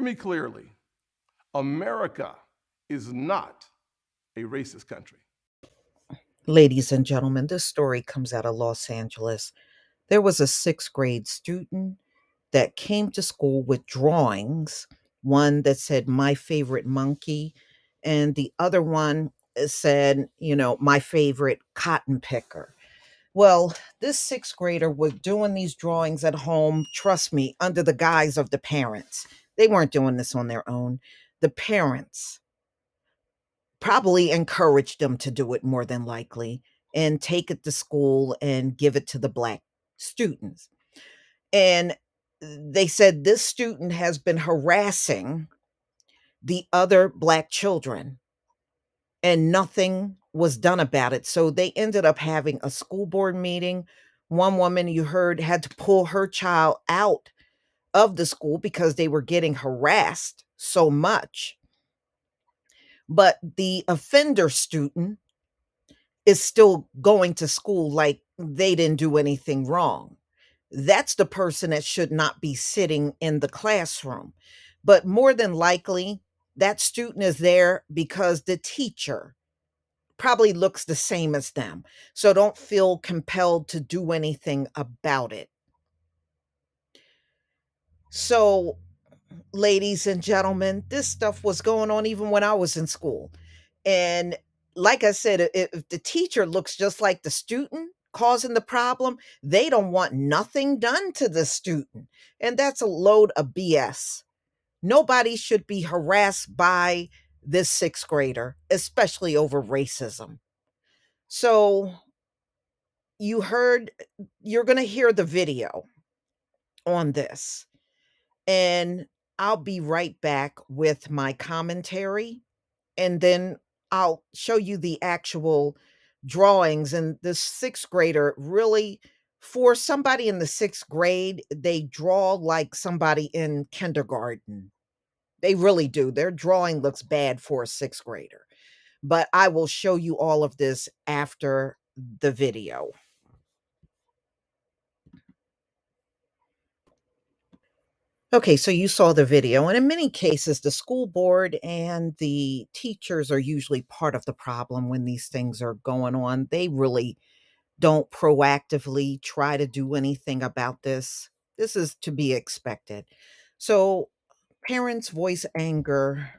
me clearly. America is not a racist country. Ladies and gentlemen, this story comes out of Los Angeles. There was a sixth grade student that came to school with drawings, one that said, "My favorite monkey," and the other one said, "My favorite cotton picker." Well, this sixth grader was doing these drawings at home, trust me, under the guise of the parents. They weren't doing this on their own. The parents probably encouraged them to do it more than likely and take it to school and give it to the black students. And they said this student has been harassing the other black children and nothing was done about it. So they ended up having a school board meeting. One woman you heard had to pull her child out of the school because they were getting harassed so much. But the offender student is still going to school like they didn't do anything wrong. That's the person that should not be sitting in the classroom. But more than likely, that student is there because the teacher probably looks the same as them. So don't feel compelled to do anything about it. So, ladies and gentlemen, this stuff was going on even when I was in school. And like I said, if the teacher looks just like the student causing the problem, they don't want nothing done to the student. And that's a load of BS. Nobody should be harassed by this sixth grader, especially over racism. So you heard, you're going to hear the video on this. And I'll be right back with my commentary. And then I'll show you the actual drawings. And the sixth grader really, for somebody in the sixth grade, they draw like somebody in kindergarten. They really do. Their drawing looks bad for a sixth grader. But I will show you all of this after the video. Okay, so you saw the video, and in many cases, the school board and the teachers are usually part of the problem when these things are going on. They really don't proactively try to do anything about this. This is to be expected. So, parents voice anger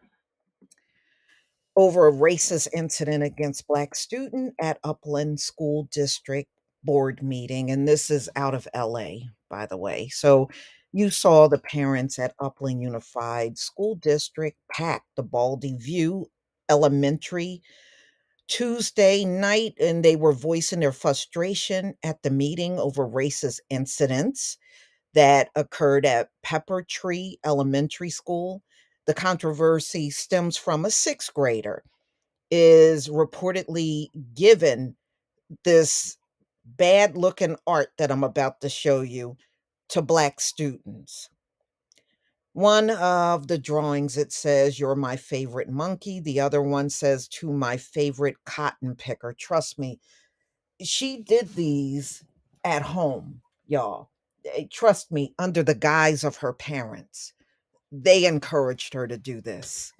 over a racist incident against black student at Upland School District board meeting, and this is out of LA, by the way. So you saw the parents at Upland Unified School District packed the Baldy View Elementary Tuesday night, and they were voicing their frustration at the meeting over racist incidents that occurred at Pepper Tree Elementary School. The controversy stems from a sixth grader is reportedly given this bad looking art that I'm about to show you to black students. One of the drawings, it says, "You're my favorite monkey." The other one says, "To my favorite cotton picker." Trust me, she did these at home, y'all. Trust me, under the guise of her parents. They encouraged her to do this.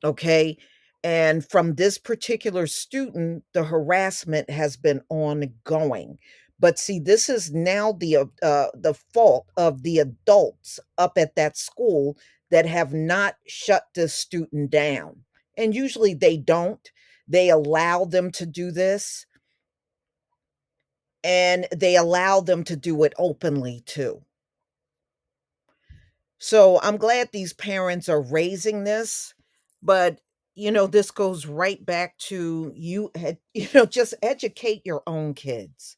Okay. And from this particular student, the harassment has been ongoing. But see, this is now the fault of the adults up at that school that have not shut this student down. And usually they don't. They allow them to do this, and they allow them to do it openly too. So I'm glad these parents are raising this, but this goes right back to just educate your own kids.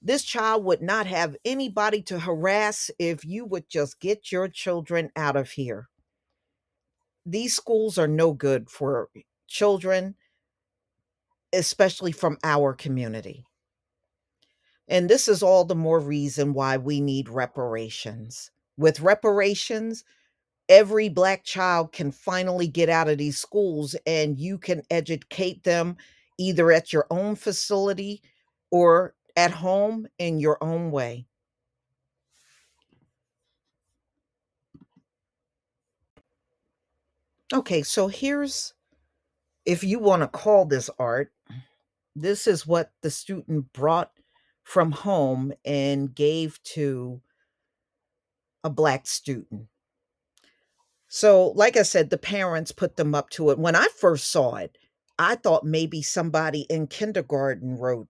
This child would not have anybody to harass if you would just get your children out of here. These schools are no good for children, especially from our community. And this is all the more reason why we need reparations. With reparations, every black child can finally get out of these schools and you can educate them either at your own facility or at home in your own way. Okay, so here's, if you want to call this art, this is what the student brought from home and gave to a black student. So, like I said, the parents put them up to it. When I first saw it, I thought maybe somebody in kindergarten wrote,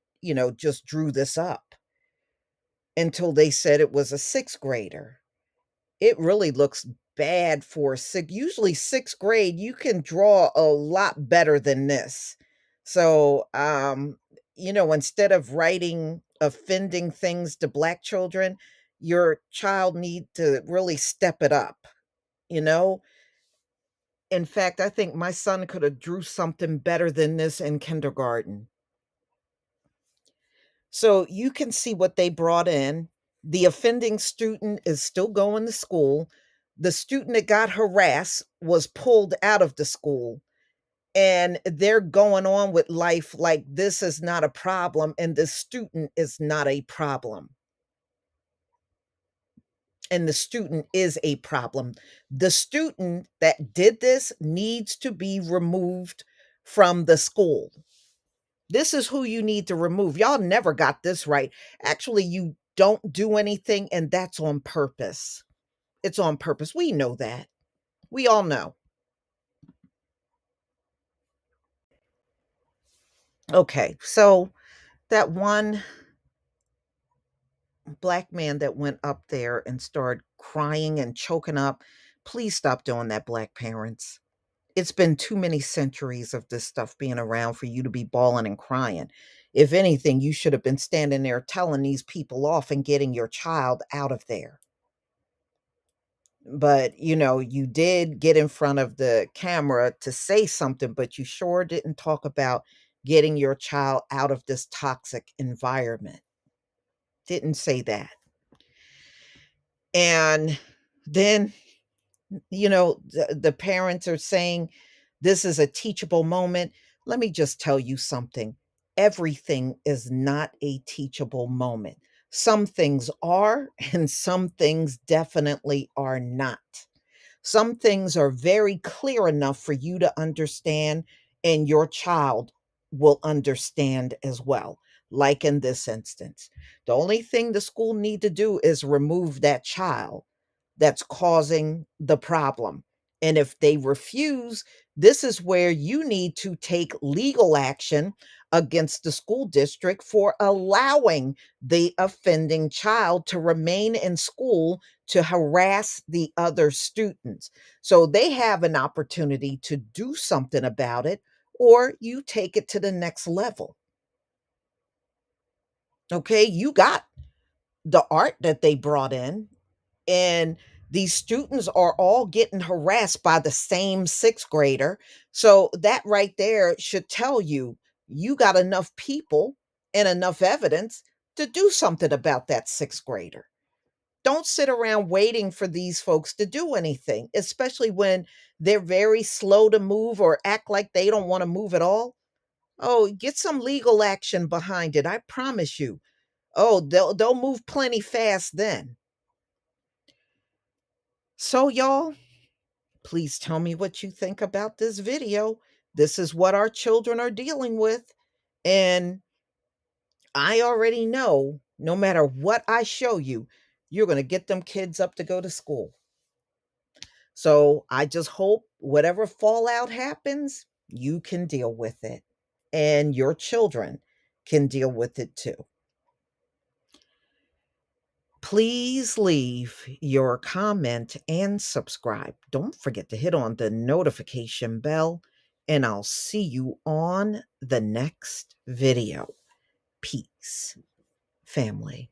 just drew this up until they said it was a sixth grader. It really looks bad for usually sixth grade, you can draw a lot better than this. So, instead of writing offending things to black children, your child need to really step it up, you know? In fact, I think my son could have drew something better than this in kindergarten. So you can see what they brought in. The offending student is still going to school. The student that got harassed was pulled out of the school, and they're going on with life like this is not a problem and the student is not a problem. And the student is a problem. The student that did this needs to be removed from the school. This is who you need to remove. Y'all never got this right. Actually, you don't do anything, and that's on purpose. It's on purpose. We know that. We all know. Okay, so that one black man that went up there and started crying and choking up, please stop doing that, black parents. It's been too many centuries of this stuff being around for you to be bawling and crying. If anything, you should have been standing there telling these people off and getting your child out of there. But, you did get in front of the camera to say something, but you sure didn't talk about getting your child out of this toxic environment. Didn't say that. And then, the parents are saying this is a teachable moment. Let me just tell you something. Everything is not a teachable moment. Some things are, and some things definitely are not. Some things are very clear enough for you to understand, and your child will understand as well. Like in this instance, the only thing the school need to do is remove that child that's causing the problem. And if they refuse, this is where you need to take legal action against the school district for allowing the offending child to remain in school to harass the other students. So they have an opportunity to do something about it, or you take it to the next level. Okay, you got the art that they brought in, and these students are all getting harassed by the same sixth grader. So that right there should tell you you got enough people and enough evidence to do something about that sixth grader. Don't sit around waiting for these folks to do anything, especially when they're very slow to move or act like they don't want to move at all. Oh, get some legal action behind it. I promise you. Oh, they'll move plenty fast then. So y'all, please tell me what you think about this video. This is what our children are dealing with. And I already know no matter what I show you, you're going to get them kids up to go to school. So I just hope whatever fallout happens, you can deal with it and your children can deal with it too. Please leave your comment and subscribe. Don't forget to hit on the notification bell, and I'll see you on the next video. Peace, family.